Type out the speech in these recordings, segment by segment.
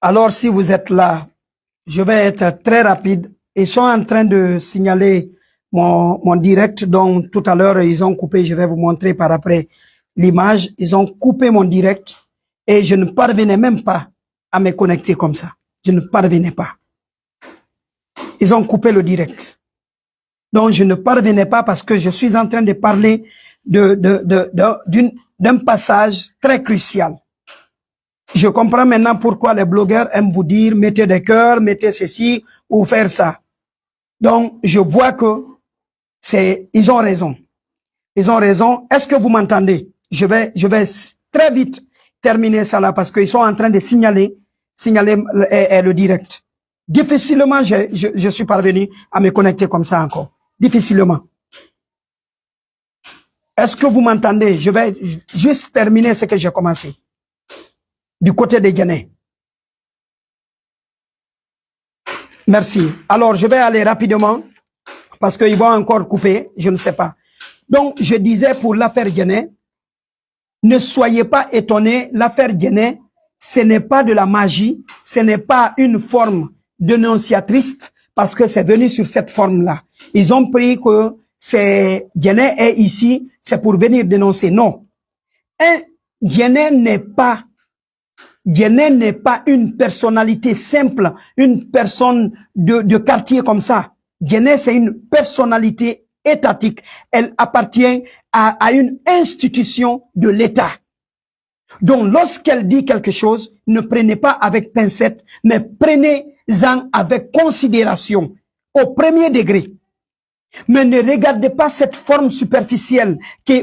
Alors, si vous êtes là, je vais être très rapide. Ils sont en train de signaler mon direct, donc tout à l'heure, ils ont coupé, je vais vous montrer par après l'image. Ils ont coupé mon direct et je ne parvenais même pas à me connecter comme ça. Je ne parvenais pas. Ils ont coupé le direct. Donc, je ne parvenais pas parce que je suis en train de parler d'un passage très crucial. Je comprends maintenant pourquoi les blogueurs aiment vous dire mettez des cœurs, mettez ceci ou faire ça. Donc, je vois que ils ont raison. Ils ont raison. Est-ce que vous m'entendez? Je vais très vite terminer ça là parce qu'ils sont en train de signaler le direct. Difficilement, je suis parvenu à me connecter comme ça encore. Difficilement. Est-ce que vous m'entendez? Je vais juste terminer ce que j'ai commencé. Du côté des Guinéens. Merci. Alors, je vais aller rapidement parce qu'ils vont encore couper, je ne sais pas. Donc, je disais pour l'affaire Guinée, ne soyez pas étonnés, l'affaire Guinée, ce n'est pas de la magie, ce n'est pas une forme dénonciatrice parce que c'est venu sur cette forme-là. Ils ont pris que c'est Guinée est ici, c'est pour venir dénoncer. Non. Guinée n'est pas une personnalité simple, une personne de quartier comme ça. Guinée, c'est une personnalité étatique. Elle appartient à une institution de l'État. Donc, lorsqu'elle dit quelque chose, ne prenez pas avec pincette, mais prenez-en avec considération, au premier degré. Mais ne regardez pas cette forme superficielle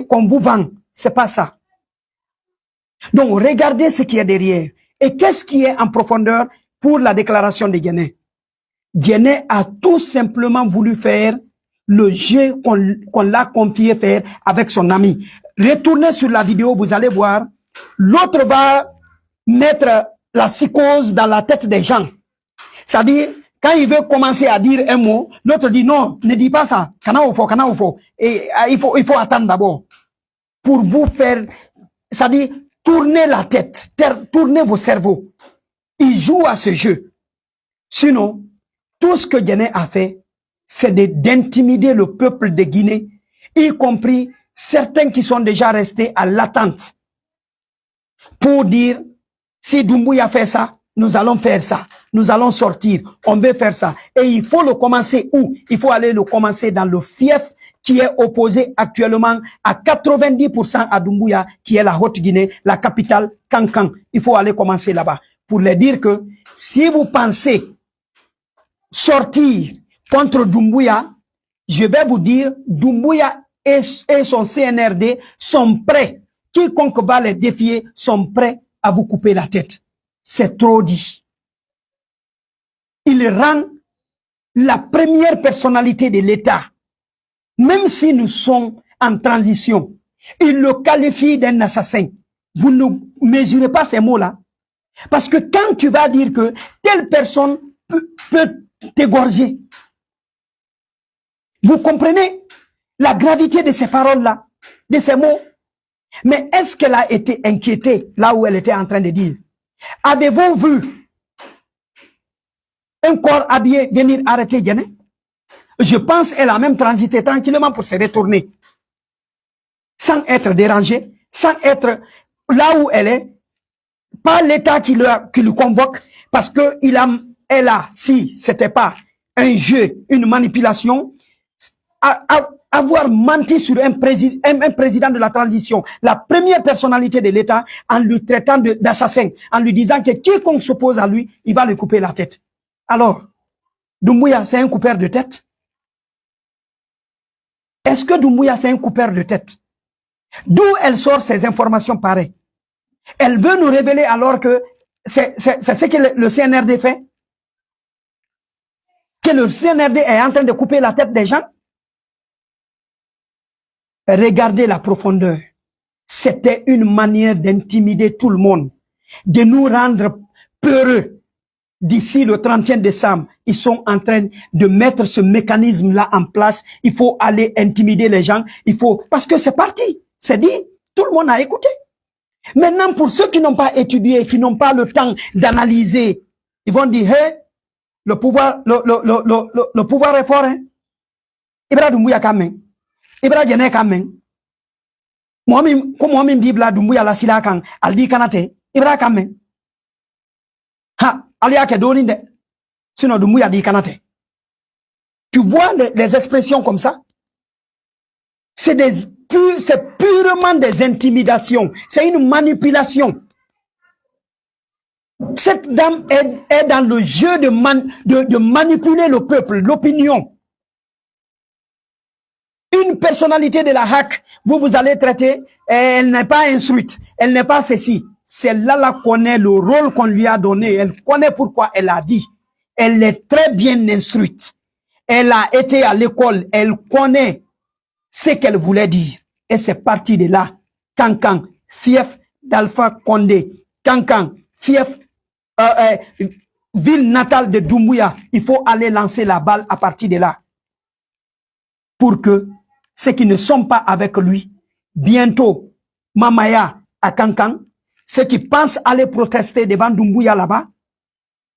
qu'on vous vend. C'est pas ça. Donc, regardez ce qui est derrière. Et qu'est-ce qui est en profondeur pour la déclaration des Guinéens? Guinée a tout simplement voulu faire le jeu qu'on l'a confié faire avec son ami. Retournez sur la vidéo, vous allez voir. L'autre va mettre la psychose dans la tête des gens. C'est-à-dire, quand il veut commencer à dire un mot, l'autre dit non, ne dis pas ça. Et il faut attendre d'abord. Pour vous faire, c'est-à-dire, tournez la tête, tournez vos cerveaux. Il joue à ce jeu. Sinon, tout ce que Guinée a fait, c'est d'intimider le peuple de Guinée, y compris certains qui sont déjà restés à l'attente. Pour dire, si Doumbouya fait ça, nous allons faire ça. Nous allons sortir. On veut faire ça. Et il faut le commencer où? Il faut aller le commencer dans le fief qui est opposé actuellement à 90% à Doumbouya, qui est la Haute-Guinée, la capitale Kankan. Il faut aller commencer là-bas. Pour leur dire que si vous pensez sortir contre Doumbouya, je vais vous dire, Doumbouya et son CNRD sont prêts. Quiconque va les défier sont prêts à vous couper la tête. C'est trop dit. Il rend la première personnalité de l'État, même si nous sommes en transition, il le qualifie d'un assassin. Vous ne mesurez pas ces mots-là. Parce que quand tu vas dire que telle personne peut t'égorger, vous comprenez la gravité de ces paroles-là, de ces mots? Mais est-ce qu'elle a été inquiétée là où elle était en train de dire? Avez-vous vu un corps habillé venir arrêter Guinée? Je pense qu'elle a même transité tranquillement pour se retourner. Sans être dérangée, sans être là où elle est. Pas l'État qui le convoque, parce que elle a, si c'était pas un jeu, une manipulation, avoir menti sur un président de la transition, la première personnalité de l'État, en lui traitant d'assassin, en lui disant que quiconque s'oppose à lui, il va lui couper la tête. Alors, Doumbouya, c'est un coupeur de tête? Est-ce que Doumbouya, c'est un coupeur de tête? D'où elle sort ces informations pareilles? Elle veut nous révéler alors que c'est ce que le CNRD fait? Que le CNRD est en train de couper la tête des gens? Regardez la profondeur. C'était une manière d'intimider tout le monde, de nous rendre peureux. D'ici le 31 décembre, ils sont en train de mettre ce mécanisme-là en place. Il faut aller intimider les gens. Parce que c'est parti. C'est dit. Tout le monde a écouté. Maintenant, pour ceux qui n'ont pas étudié, qui n'ont pas le temps d'analyser Ils vont dire, hey, le pouvoir est fort. Hein? Ibra Doumbouya Kamen. Ibra Djene Kamen. Moi-même, Bible, Doumbouya la sila kan, Aldi Kanate. Ibra Kamen. Ha, Alia Kedoninde. Sinon, Doumbouya di Kanate. Tu vois les expressions comme ça? C'est purement des intimidations. C'est une manipulation. Cette dame est dans le jeu de manipuler le peuple, l'opinion. Une personnalité de la HAC, vous allez traiter, elle n'est pas instruite, elle n'est pas ceci. Celle-là connaît le rôle qu'on lui a donné, elle connaît pourquoi elle a dit. Elle est très bien instruite. Elle a été à l'école, elle connaît ce qu'elle voulait dire. Et c'est parti de là. Kankan, fief d'Alpha Condé. Kankan, fief, ville natale de Doumbouya. Il faut aller lancer la balle à partir de là. Pour que ceux qui ne sont pas avec lui, bientôt, Mamaya à Kankan, ceux qui pensent aller protester devant Doumbouya là-bas,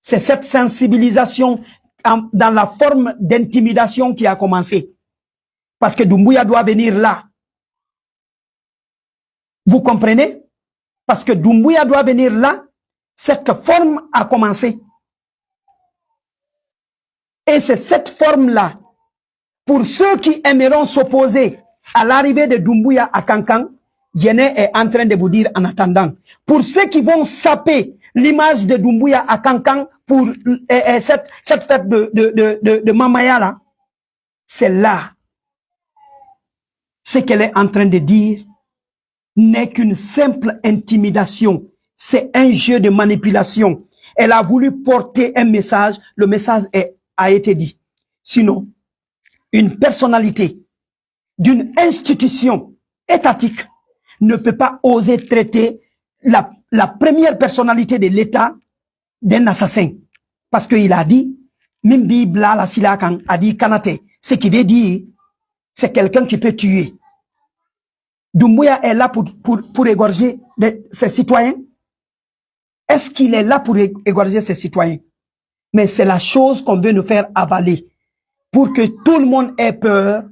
c'est cette sensibilisation dans la forme d'intimidation qui a commencé. Parce que Doumbouya doit venir là. Vous comprenez? Parce que Doumbouya doit venir là. Cette forme a commencé. Et c'est cette forme-là, pour ceux qui aimeront s'opposer à l'arrivée de Doumbouya à Kankan, Djene est en train de vous dire en attendant. Pour ceux qui vont saper l'image de Doumbouya à Kankan pour cette fête de Mamaya là, c'est là. Ce qu'elle est en train de dire n'est qu'une simple intimidation. C'est un jeu de manipulation. Elle a voulu porter un message. Le message a été dit. Sinon, une personnalité d'une institution étatique ne peut pas oser traiter la première personnalité de l'État d'un assassin. Parce qu'il a dit, Mimbi Bla la Silakan a dit Kanate. Ce qui veut dire, c'est quelqu'un qui peut tuer. Doumbouya est là pour égorger ses citoyens. Est-ce qu'il est là pour égorger ses citoyens? Mais c'est la chose qu'on veut nous faire avaler. Pour que tout le monde ait peur,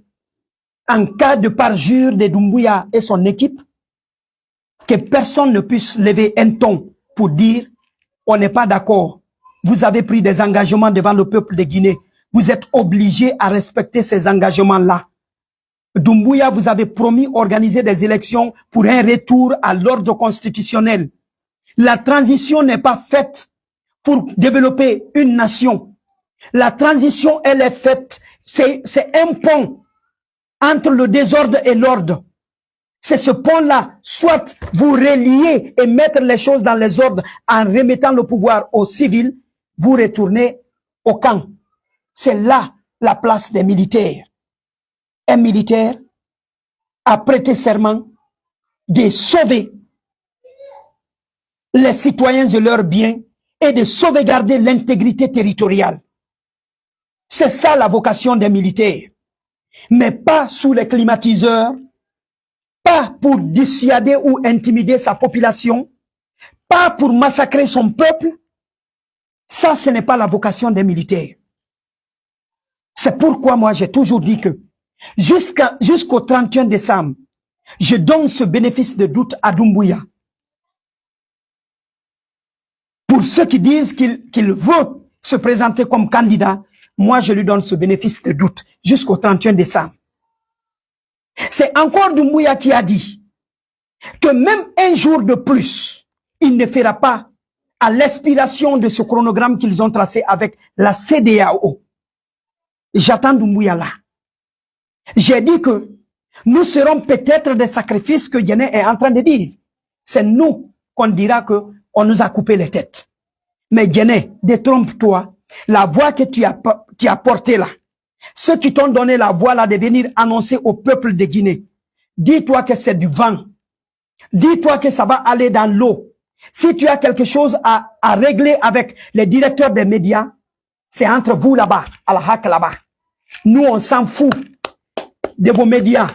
en cas de parjure de Doumbouya et son équipe, que personne ne puisse lever un ton pour dire on n'est pas d'accord. Vous avez pris des engagements devant le peuple de Guinée. Vous êtes obligés à respecter ces engagements-là. Doumbouya, vous avez promis organiser des élections pour un retour à l'ordre constitutionnel. La transition n'est pas faite pour développer une nation. La transition, elle est faite, c'est un pont entre le désordre et l'ordre. C'est ce pont-là, soit vous reliez et mettre les choses dans les ordres en remettant le pouvoir aux civils, vous retournez au camp. C'est là la place des militaires. Un militaire a prêté serment de sauver les citoyens et leurs biens et de sauvegarder l'intégrité territoriale. C'est ça la vocation des militaires. Mais pas sous les climatiseurs, pas pour dissuader ou intimider sa population, pas pour massacrer son peuple. Ça, ce n'est pas la vocation des militaires. C'est pourquoi moi j'ai toujours dit que jusqu'au 31 décembre, je donne ce bénéfice de doute à Doumbouya. Pour ceux qui disent qu'il veut se présenter comme candidat, moi je lui donne ce bénéfice de doute jusqu'au 31 décembre. C'est encore Doumbouya qui a dit que même un jour de plus, il ne fera pas à l'expiration de ce chronogramme qu'ils ont tracé avec la CEDEAO. J'attends Doumbouya là. J'ai dit que nous serons peut-être des sacrifices que Djene est en train de dire. C'est nous qu'on dira que on nous a coupé les têtes. Mais Djene, détrompe-toi. La voix que tu as portée là, ceux qui t'ont donné la voix là de venir annoncer au peuple de Guinée, dis-toi que c'est du vent. Dis-toi que ça va aller dans l'eau. Si tu as quelque chose à régler avec les directeurs des médias, c'est entre vous là-bas, à la HAC là-bas. Nous, on s'en fout de vos médias.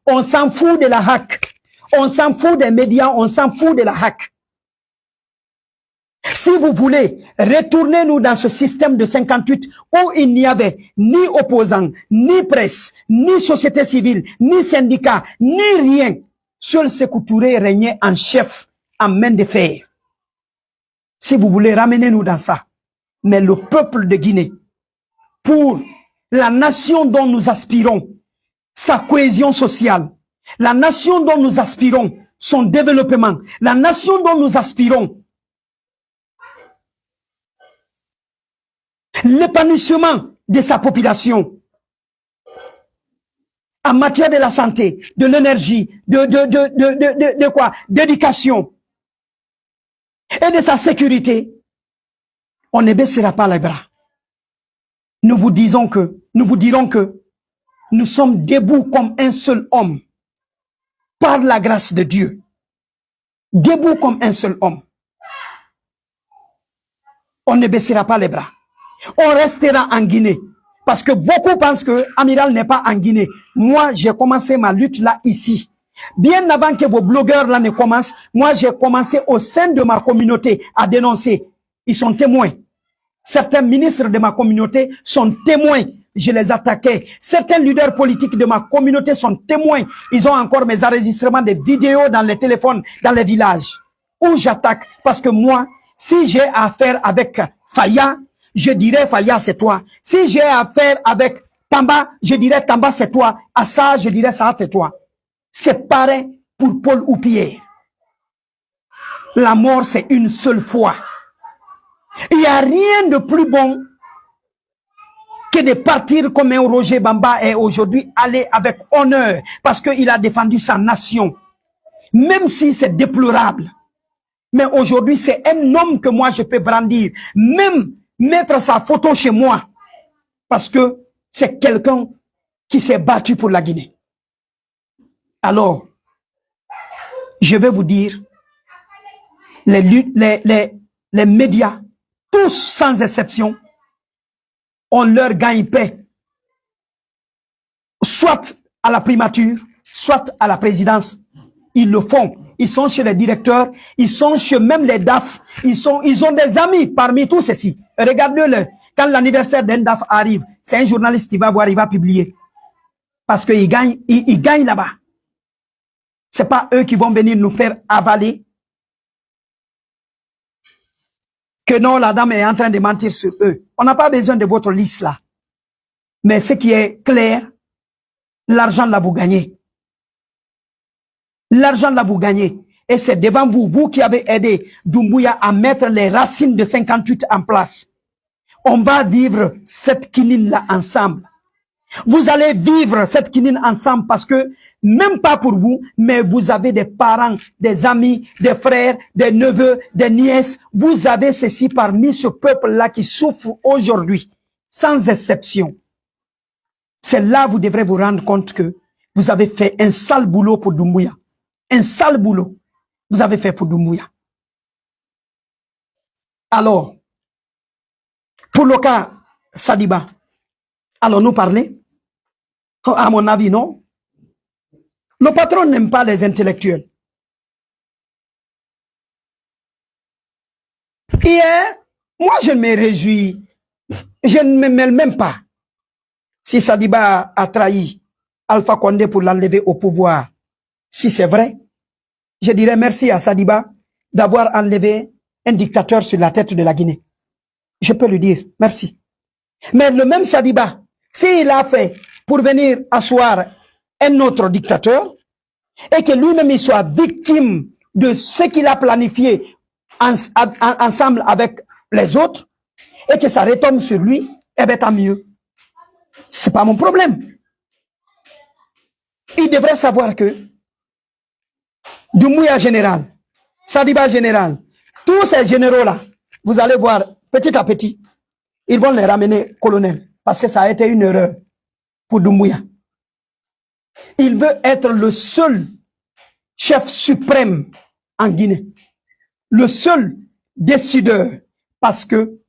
On s'en fout de la HAC. On s'en fout des médias, on s'en fout de la HAC. Si vous voulez, retournez-nous dans ce système de 58 où il n'y avait ni opposants, ni presse, ni société civile, ni syndicat, ni rien. Seul Sékou Touré régnait en chef, en main de fer. Si vous voulez, ramenez-nous dans ça. Mais le peuple de Guinée, pour la nation dont nous aspirons, sa cohésion sociale, la nation dont nous aspirons, son développement, la nation dont nous aspirons, l'épanouissement de sa population en matière de la santé, de l'énergie, de quoi, d'éducation et de sa sécurité, on ne baissera pas les bras. Nous vous dirons que nous sommes debout comme un seul homme par la grâce de Dieu. Debout comme un seul homme. On ne baissera pas les bras. On restera en Guinée. Parce que beaucoup pensent que Amiral n'est pas en Guinée. Moi, j'ai commencé ma lutte là, ici. Bien avant que vos blogueurs là ne commencent, moi, j'ai commencé au sein de ma communauté à dénoncer. Ils sont témoins. Certains ministres de ma communauté sont témoins. Je les attaquais. Certains leaders politiques de ma communauté sont témoins. Ils ont encore mes enregistrements de vidéos dans les téléphones, dans les villages. Où j'attaque. Parce que moi, si j'ai affaire avec Faya, je dirais Faya c'est toi. Si j'ai affaire avec Tamba, je dirais Tamba c'est toi. Assa, je dirais ça c'est toi. C'est pareil pour Paul ou Pierre. La mort c'est une seule fois. Il n'y a rien de plus bon que de partir comme un Roger Bamba et aujourd'hui aller avec honneur parce qu'il a défendu sa nation. Même si c'est déplorable. Mais aujourd'hui, c'est un homme que moi je peux brandir. Même mettre sa photo chez moi. Parce que c'est quelqu'un qui s'est battu pour la Guinée. Alors, je vais vous dire, les médias, tous sans exception, on leur gagne-paix. Soit à la primature, soit à la présidence. Ils le font. Ils sont chez les directeurs, ils sont chez même les DAF. Ils ont des amis parmi tous ceci. Regardez-le. Quand l'anniversaire d'un DAF arrive, c'est un journaliste qui va voir, il va publier. Parce qu'il gagne, il gagne là-bas. C'est pas eux qui vont venir nous faire avaler que non, la dame est en train de mentir sur eux. On n'a pas besoin de votre liste là. Mais ce qui est clair, l'argent là vous gagnez. L'argent là vous gagnez. Et c'est devant vous, vous qui avez aidé Doumbouya à mettre les racines de 58 en place. On va vivre cette kinine là ensemble. Vous allez vivre cette kinine ensemble parce que, même pas pour vous, mais vous avez des parents, des amis, des frères, des neveux, des nièces. Vous avez ceci parmi ce peuple-là qui souffre aujourd'hui, sans exception. C'est là que vous devrez vous rendre compte que vous avez fait un sale boulot pour Doumbouya. Un sale boulot vous avez fait pour Doumbouya. Alors, pour le cas Sadiba, allons-nous parler? À mon avis, non. Le patron n'aime pas les intellectuels. Hier, moi je me réjouis. Je ne me mêle même pas. Si Sadiba a trahi Alpha Condé pour l'enlever au pouvoir, si c'est vrai, je dirais merci à Sadiba d'avoir enlevé un dictateur sur la tête de la Guinée. Je peux lui dire merci. Mais le même Sadiba, s'il a fait pour venir asseoir un autre dictateur et que lui-même il soit victime de ce qu'il a planifié ensemble avec les autres et que ça retombe sur lui, eh bien tant mieux. C'est pas mon problème. Il devrait savoir que Doumbouya général, Sadiba général, tous ces généraux-là, vous allez voir petit à petit, ils vont les ramener colonel parce que ça a été une erreur pour Doumbouya. Il veut être le seul chef suprême en Guinée, le seul décideur, parce que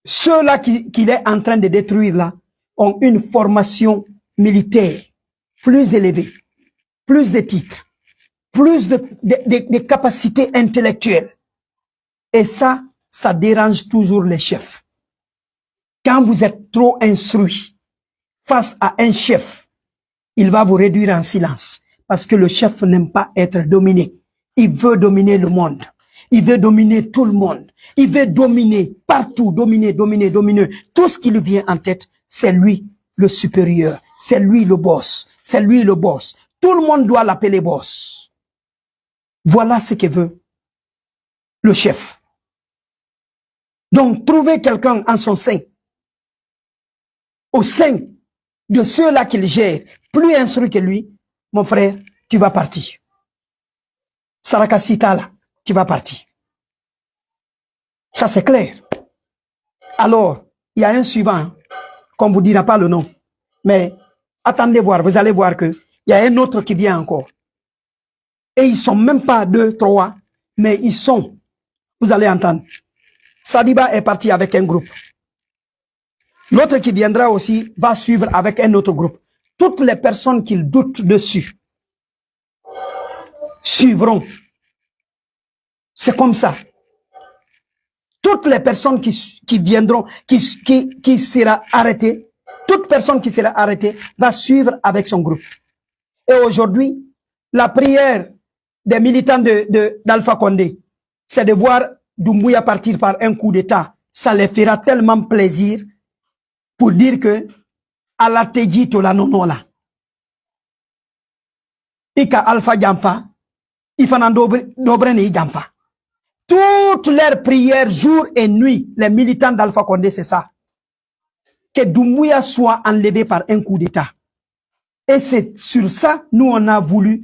ceux-là qu'il est en train de détruire là ont une formation militaire plus élevée, plus de titres, plus de capacités intellectuelles. Et ça dérange toujours les chefs. Quand vous êtes trop instruit face à un chef, il va vous réduire en silence. Parce que le chef n'aime pas être dominé. Il veut dominer le monde. Il veut dominer tout le monde. Il veut dominer partout, dominer. Tout ce qui lui vient en tête, c'est lui le supérieur. C'est lui le boss. C'est lui le boss. Tout le monde doit l'appeler boss. Voilà ce que veut le chef. Donc, trouver quelqu'un en son sein, au sein de ceux-là qu'il gère, plus instruit que lui, mon frère, tu vas partir. Sarakasita là, tu vas partir. Ça c'est clair. Alors, il y a un suivant, qu'on ne vous dira pas le nom, mais attendez voir, vous allez voir que il y a un autre qui vient encore. Et ils sont même pas 2, 3, mais ils sont, vous allez entendre. Sadiba est parti avec un groupe. L'autre qui viendra aussi va suivre avec un autre groupe. Toutes les personnes qu'ils doutent dessus suivront. C'est comme ça. Toutes les personnes qui viendront, qui sera arrêtée, toute personne qui sera arrêtée va suivre avec son groupe. Et aujourd'hui, la prière des militants d'Alpha Condé, c'est de voir Doumbouya partir par un coup d'État. Ça les fera tellement plaisir pour dire que Allah te dit to la nonola. Ika Alpha Jamfa, Ifanan Dobrene Jamfa. Toutes leurs prières, jour et nuit, les militants d'Alpha Condé, c'est ça. Que Doumbouya soit enlevé par un coup d'État. Et c'est sur ça, nous on a voulu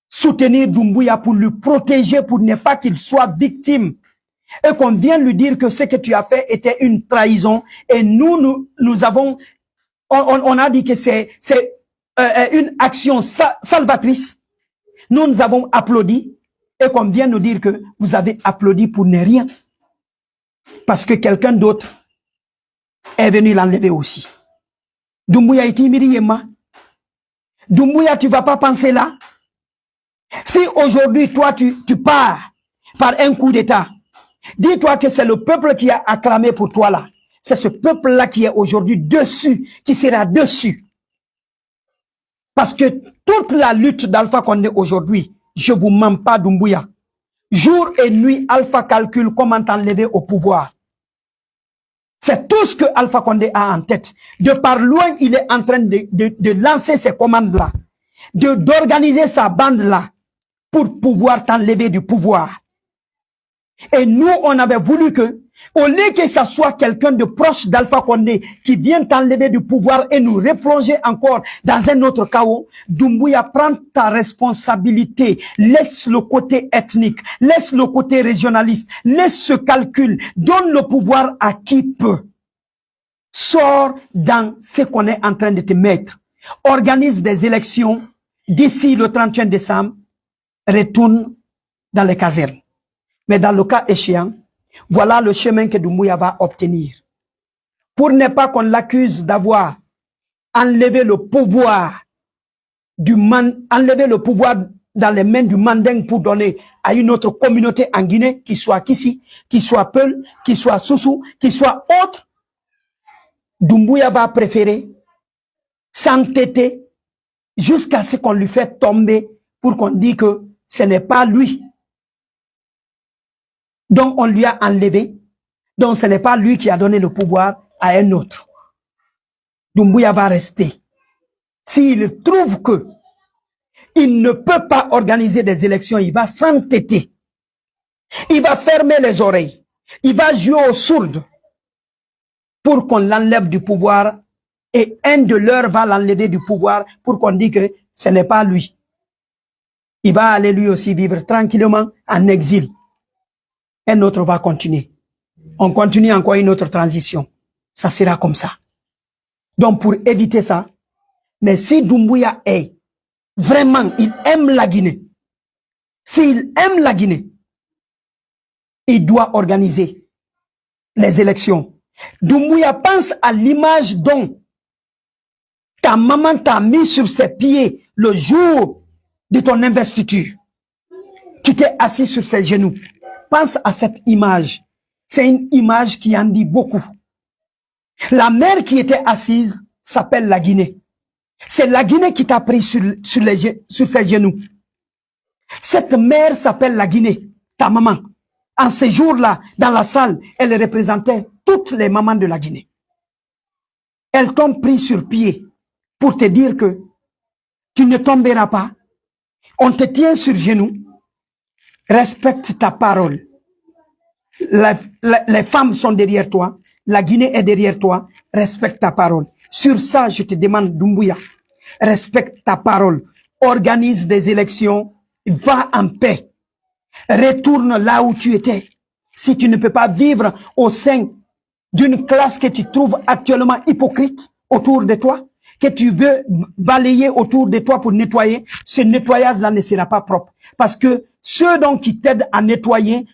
soutenir Doumbouya pour le protéger, pour ne pas qu'il soit victime. Et qu'on vienne lui dire que ce que tu as fait était une trahison. Et nous avons, on a dit que c'est une action salvatrice. Nous avons applaudi. Et qu'on vienne nous dire que vous avez applaudi pour ne rien. Parce que quelqu'un d'autre est venu l'enlever aussi. Doumbouya est Yema. Doumbouya, tu vas pas penser là. Si aujourd'hui, toi, tu pars par un coup d'État, dis-toi que c'est le peuple qui a acclamé pour toi là. C'est ce peuple-là qui est aujourd'hui dessus, qui sera dessus. Parce que toute la lutte d'Alpha Condé aujourd'hui, je vous mens pas Doumbouya. Jour et nuit, Alpha calcule comment t'enlever au pouvoir. C'est tout ce que Alpha Condé a en tête. De par loin, il est en train de lancer ses commandes-là, d'organiser sa bande-là pour pouvoir t'enlever du pouvoir. Et nous, on avait voulu que, au lieu que ça soit quelqu'un de proche d'Alpha Condé qui vienne t'enlever du pouvoir et nous replonger encore dans un autre chaos, Doumbouya, prends ta responsabilité, laisse le côté ethnique, laisse le côté régionaliste, laisse ce calcul, donne le pouvoir à qui peut. Sors dans ce qu'on est en train de te mettre. Organise des élections d'ici le 31 décembre, retourne dans les casernes. Mais dans le cas échéant, voilà le chemin que Doumbouya va obtenir. Pour ne pas qu'on l'accuse d'avoir enlevé le pouvoir enlever le pouvoir dans les mains du manding pour donner à une autre communauté en Guinée, qui soit Kissi, qui soit Peul, qui soit Soussou, qui soit autre, Doumbouya va préférer s'entêter jusqu'à ce qu'on lui fait tomber pour qu'on dise que ce n'est pas lui. Donc on lui a enlevé. Donc ce n'est pas lui qui a donné le pouvoir à un autre. Doumbouya va rester. S'il trouve que il ne peut pas organiser des élections, il va s'entêter. Il va fermer les oreilles. Il va jouer aux sourdes pour qu'on l'enlève du pouvoir. Et un de leurs va l'enlever du pouvoir pour qu'on dise que ce n'est pas lui. Il va aller lui aussi vivre tranquillement en exil. Un autre va continuer. On continue encore une autre transition. Ça sera comme ça. Donc pour éviter ça, mais si Doumbouya est vraiment, il aime la Guinée. S'il aime la Guinée, il doit organiser les élections. Doumbouya, pense à l'image dont ta maman t'a mis sur ses pieds le jour de ton investiture. Tu t'es assis sur ses genoux. pense à cette image. C'est une image qui en dit beaucoup. La mère qui était assise s'appelle la Guinée. C'est la Guinée qui t'a pris sur ses genoux. Cette mère s'appelle la Guinée, ta maman. En ces jours-là, dans la salle, elle représentait toutes les mamans de la Guinée. Elles t'ont pris sur pied pour te dire que tu ne tomberas pas. On te tient sur genoux. Respecte ta parole. Les femmes sont derrière toi. La Guinée est derrière toi. Respecte ta parole. Sur ça, je te demande, Doumbouya, respecte ta parole. Organise des élections. Va en paix. Retourne là où tu étais. Si tu ne peux pas vivre au sein d'une classe que tu trouves actuellement hypocrite autour de toi, que tu veux balayer autour de toi pour nettoyer, ce nettoyage-là ne sera pas propre. Parce que ceux donc qui t'aident à nettoyer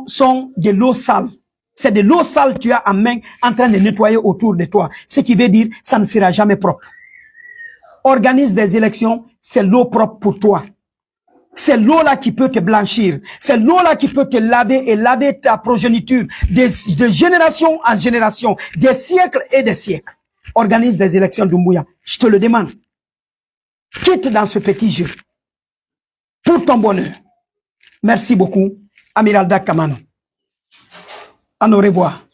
sont de l'eau sale. C'est de l'eau sale que tu as en main en train de nettoyer autour de toi. Ce qui veut dire que ça ne sera jamais propre. Organise des élections, c'est l'eau propre pour toi. C'est l'eau-là qui peut te blanchir. C'est l'eau-là qui peut te laver et laver ta progéniture de génération en génération, des siècles et des siècles. Organise des élections, Doumbouya. Je te le demande. Quitte dans ce petit jeu. Pour ton bonheur. Merci beaucoup, Amiral Dak Kamano. À au revoir.